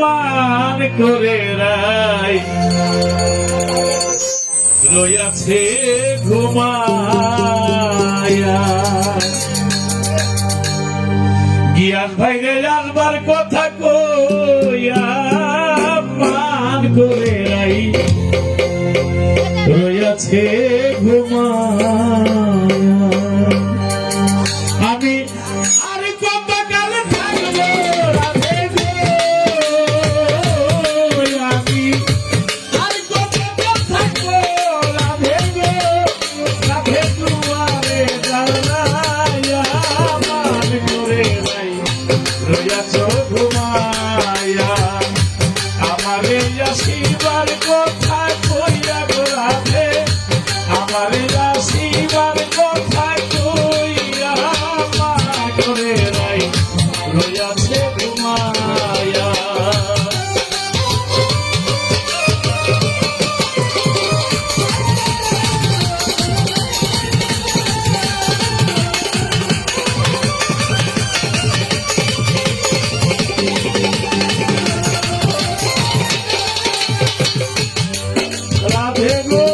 মান করে রাই রয়াছে ঘুমায়া গিয়াস ভাইরে আসবার কথা কইয়া মান করে রাই রয়াছে ঘুমায়া আমি আর কত কাল থাকবো রাধে গো আমি আর কত কাল থাকবো রাধে গো রাধে দুয়ারে দাঁড়ায়া মান করে নাই রয়াছো ঘুমায়া আমারে আসিবার কথা কইয়া গো রাধে আমারে আসিবার কথা কইয়া মান করে নাই রয়াছে ঘুমায়া রাধে গো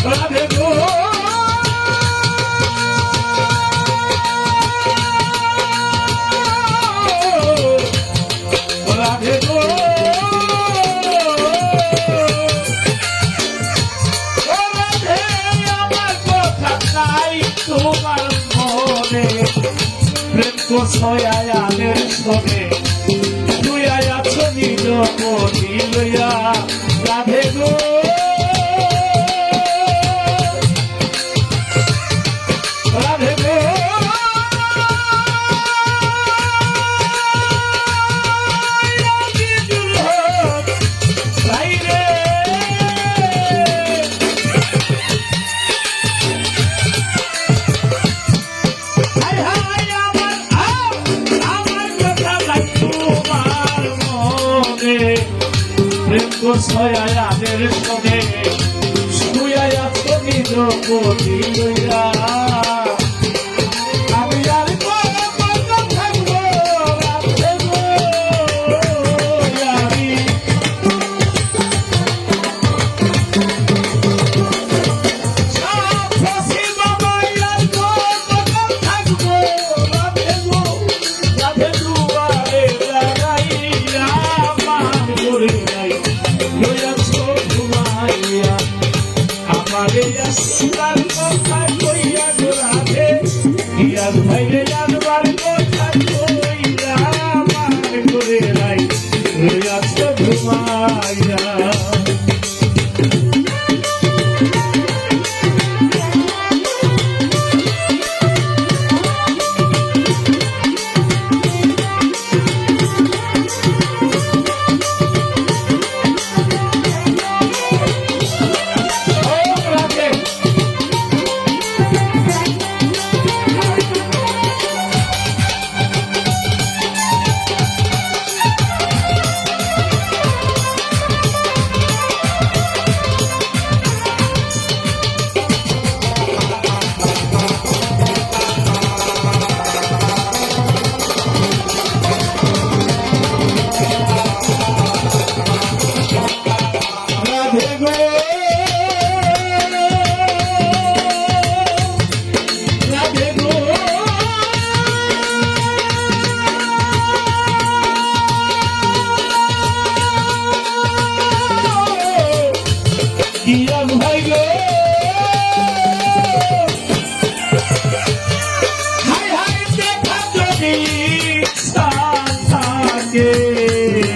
রাধে গো রাধে গো রাধে আমার কথা নাই তোমার মনে প্রেম করছো আয়ানের সনে তুই আয়াছ নিজ মনি লইয়া রাধে গো রাধে গো ভাই রে হায় হায় আমার কথা নাই তোমার মনে প্রেম করছো আয়ানের সনে তুই আয়াছ নিজ মনি লইয়া